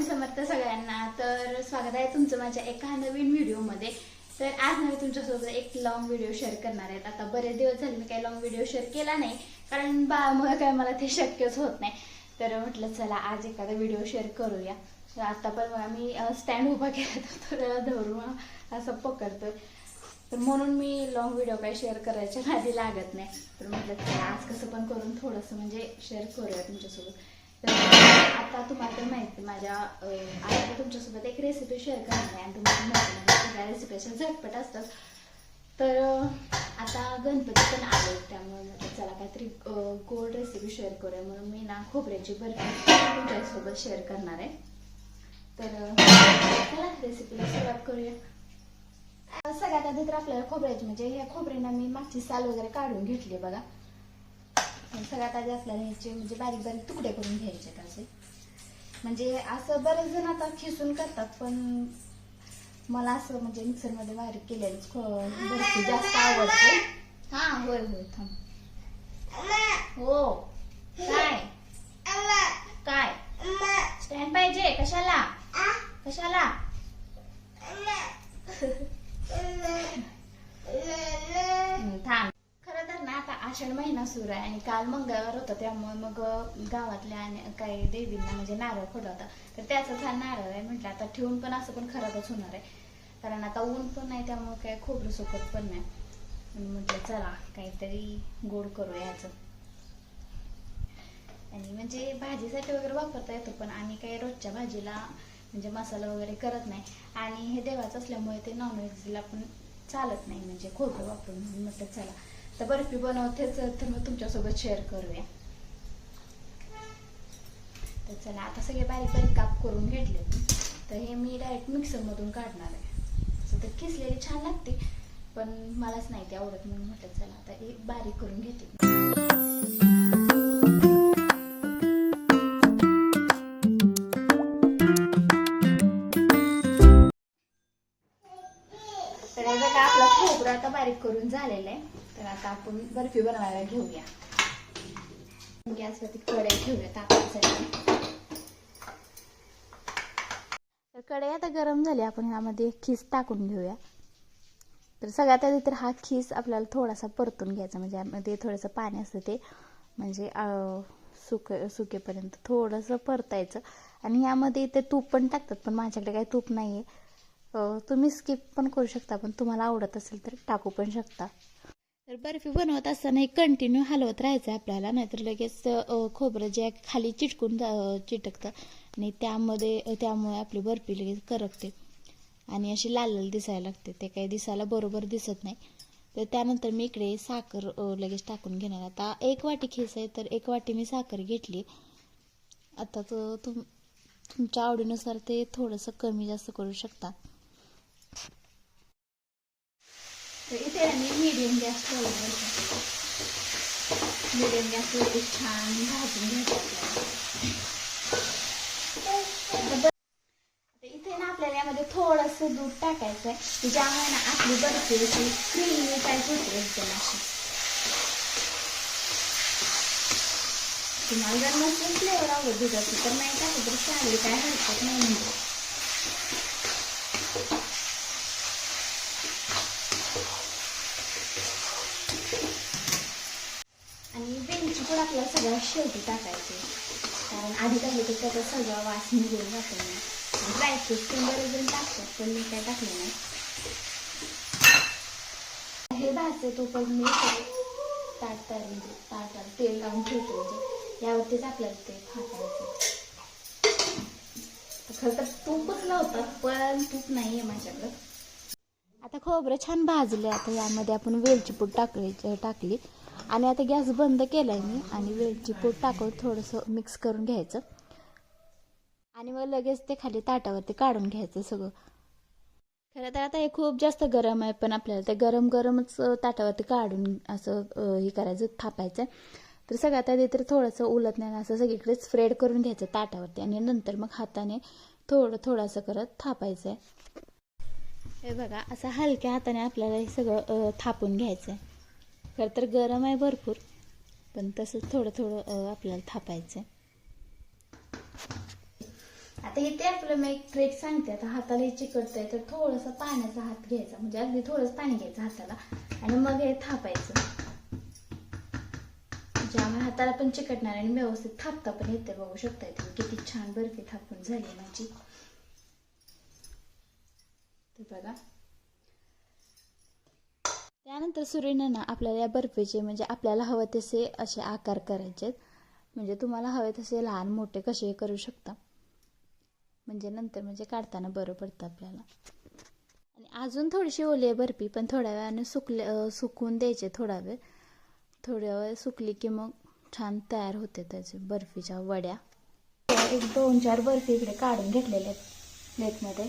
स्वामी समर्थ सगळ्यांना। तर स्वागत आहे तुमचं माझ्या एका नवीन व्हिडिओमध्ये। तर आज मी तुमच्यासोबत एक लॉंग व्हिडिओ शेअर करणार आहे। आता बरेच दिवस झाले मी काही लॉंग व्हिडिओ शेअर केला नाही, कारण बाळामुळे काय मला ते शक्यच होत नाही। तर म्हटलं चला आज एखादा व्हिडिओ शेअर करूया। तर आता पण मी स्टँड उभा केला तर धरून असं पकडतोय, तर म्हणून मी लॉंग व्हिडिओ काही शेअर करायच्या नादी लागत नाही। तर म्हटलं चला आज कसं पण करून थोडंसं म्हणजे शेअर करूया तुमच्यासोबत। तर आता तुम्हाला तर माहिती माझ्या आज तुमच्यासोबत एक रेसिपी शेअर करणार आहे, आणि तुम्हाला माहिती सगळ्या रेसिपी अशा झटपट असतात। तर आता गणपती पण आले, त्यामुळे चला काहीतरी गोड रेसिपी शेअर करूया, म्हणून मी ना खोबऱ्याची बर्फी तुमच्यासोबत शेअर करणार आहे। तर चला रेसिपीला सुरुवात करूया। सगळ्यात आधी तर आपल्याला खोबऱ्याची म्हणजे ह्या खोबऱ्यांना मी मागची साल वगैरे काढून घेतली बघा। सगळ्यात आधी आपल्याला ह्याचे म्हणजे बारीक बारीक तुकडे करून घ्यायचे असे। म्हणजे असं बरेच जण आता खिसून करतात, पण मला असं म्हणजे मिक्सर मध्ये बारीक केलेलंच बर्फी जास्त आवडते। हा होय होय थांब। हो काय काय स्टँड पाहिजे कशाला कशाला? थांब। खरं तर ना आता आषाढ महिना सुरू आहे आणि काल मंगळवार होता, त्यामुळे मग गावातल्या आणि काही देवींना म्हणजे नारळ फोडवता, तर त्याचाच हा नारळ आहे। म्हटलं आता ठेवून पण असं पण खराबच होणार आहे, कारण आता ऊन पण नाही, त्यामुळे काय खोबरं सुकत पण नाही। म्हटलं चला काहीतरी गोड करूया याचं। आणि म्हणजे भाजीसाठी वगैरे वापरता येतो, पण आम्ही काही रोजच्या भाजीला म्हणजे मसाला वगैरे करत नाही, आणि हे देवाचं असल्यामुळे ते नॉनव्हेजला पण चालत नाही म्हणजे खोबरं वापरून। म्हटलं चला तर बर्फी बनवतेच, तर मग तुमच्यासोबत शेअर करूया। तर चला आता सगळे बारीक बारीक काप करून घेतले, तर हे मी डायरेक्ट मिक्सर मधून काढणार आहे। असं तर किसलेली छान लागते, पण मलाच नाही ते आवडत, म्हणून म्हटलं चला आता हे बारीक करून घेते। तर हे बघा आपलं खोबरं आता बारीक करून झालेलं आहे। तर आता आपण बर्फी बनवायला घेऊया। गॅसवरती कढई ठेवूया तापण्यासाठी। तर कढई आता गरम झाली, आपण यामध्ये खीस टाकून घेऊया। तर सगळ्यात आधी तर हा खीस आपल्याला थोडासा परतून घ्यायचा, म्हणजे यामध्ये थोडंसं पाणी असतं ते म्हणजे सुकेपर्यंत थोडंसं परतायचं। आणि यामध्ये ते तूप पण टाकतात, पण माझ्याकडे काही तूप नाही आहे। तुम्ही स्किप पण करू शकता, पण तुम्हाला आवडत असेल तर टाकू पण शकता। तर बर्फी बनवत असताना कंटिन्यू हलवत राहायचं आपल्याला, नाहीतर लगेच खोबरं जे खाली चिटकतं आणि त्यामुळे आपली बर्फी लगेच करपते आणि अशी लाल लाल दिसायला लागते, ते काही दिसायला बरोबर दिसत नाही। तर त्यानंतर मी इकडे साखर लगेच टाकून घेणार। आता 1 वाटी खीस आहे, तर 1 वाटी मी साखर घेतली। आता तुमच्या आवडीनुसार ते थोडंसं कमी जास्त करू शकता। तर इथे मी मीडियम गॅस ठेवला, मीडियम गॅसवरती छान भाजून घ्यायचं। इथे ना आपल्याला यामध्ये थोडंसं दूध टाकायचं आहे, ज्यामुळे ना आपली बर्फी अशी क्रीमी टाईप होते एकदम अशी। तुम्हाला जर नसेल फ्लेवर आवडत दुधाचं तर नाही टाकलं तर चालेल, काय हरकत नाही। म्हणजे आणि वेलची पूड आपल्याला सगळ्यात शेवटी टाकायची, कारण आधी टाकलं तर त्याचा सगळा वास निघून जातो ना। ड्रायफ्रूट पण बरेच जण टाकतात, पण मी काय टाकलं नाही। हे भाजते तोपर्यंत मी ताटाला तेल लावून ठेवते, म्हणजे यावरतीच आपल्याला ते थापायचं। खरं तर तूपच लावतात, पण तूप नाही आहे माझ्याकडं। आता खोबरं छान भाजले, आता यामध्ये आपण वेलची पूड टाकली आणि आता गॅस बंद केलाय मी, आणि वेलची पूड टाकून थोडंसं मिक्स करून घ्यायचं, आणि मग लगेच ते खाली ताटावरती काढून घ्यायचं सगळं। खरं तर आता हे खूप जास्त गरम आहे, पण आपल्याला ते गरम गरमच ताटावरती काढून असं हे करायचं, थापायचं। तर सगळ्यात आधी तर थोडंसं उलटण्यानं असं सगळीकडे स्प्रेड करून घ्यायचं ताटावरती, आणि नंतर मग हाताने थोडं असं करत थापायचं आहे। हे बघा असं हलक्या हाताने आपल्याला हे सगळं थापून घ्यायचं आहे। खरं तर गरम आहे भरपूर, पण तसंच थोडं आपल्याला थापायचं आहे। आता इथे आपलं मी एक ट्रिक सांगते. आता हाताला हे चिकटतंय तर थोडंसं पाण्याचा हात घ्यायचा, म्हणजे अगदी थोडंसं पाणी घ्यायचं हाताला आणि मग हे थापायचं. ज्यामुळे हाताला पण चिकटणार आणि व्यवस्थित थापता पण येते. बघू शकताय तुम्ही किती छान बर्फी थापून झाली माझी. ते बघा. त्यानंतर सुरीनं ना आपल्याला या बर्फीचे म्हणजे आपल्याला हवं तसे असे आकार करायचे. म्हणजे तुम्हाला हवे तसे लहान मोठे कसे करू शकता, म्हणजे नंतर म्हणजे काढताना बरं पडतं आपल्याला. आणि अजून थोडीशी ओली आहे बर्फी, पण थोड्या वेळाने सुकून द्यायचे. थोड्या वेळ सुकली की मग छान तयार होते त्याचे बर्फीच्या वड्या. एक 2-4 बर्फी इकडे काढून घेतलेले आहेत प्लेटमध्ये.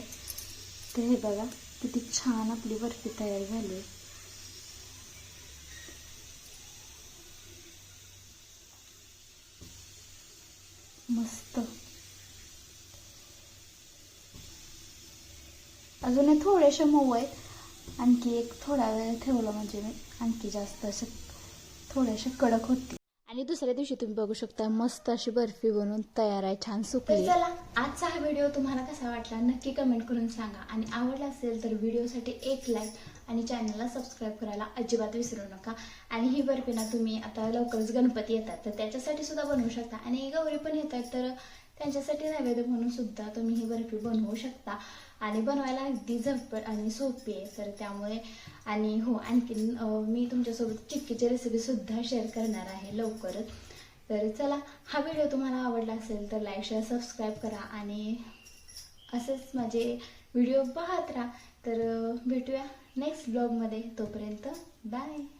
तर हे बघा किती छान आपली बर्फी तयार झाली. मस्त. अजून हे थोडेसे मऊ आहेत, आणखी एक थोडा वेळ ठेवलं म्हणजे मी आणखी जास्त असं थोडेसे कडक होतील. आणि दुसऱ्या दिवशी तुम्ही बघू शकता मस्त अशी बर्फी बनवून तयार आहे, छान सुकली. चला, आजचा हा व्हिडिओ तुम्हाला कसा वाटला नक्की कमेंट करून सांगा. आणि आवडला असेल तर व्हिडिओसाठी एक लाईक आणि चॅनलला सबस्क्राईब करायला अजिबात विसरू नका. आणि ही बर्फी ना तुम्ही आता लवकरच गणपती येतात तर त्याच्यासाठी सुद्धा बनवू शकता, आणि गौरी पण येतात तर त्यांच्यासाठी नैवेद्य म्हणून सुद्धा तुम्ही ही बर्फी बनवू शकता. आणि बनवायला अगदी झटपट आणि सोपी आहे. तर त्यामुळे आणि हो, आणखीन मी तुमच्यासोबत चिक्कीची रेसिपी सुद्धा शेअर करणार आहे लवकरच. तर चला, हा व्हिडिओ तुम्हाला आवडला असेल तर लाईक शेअर सबस्क्राईब करा आणि असेच माझे व्हिडिओ पाहत राहा. तर भेटूया नेक्स्ट ब्लॉगमध्ये. तोपर्यंत बाय.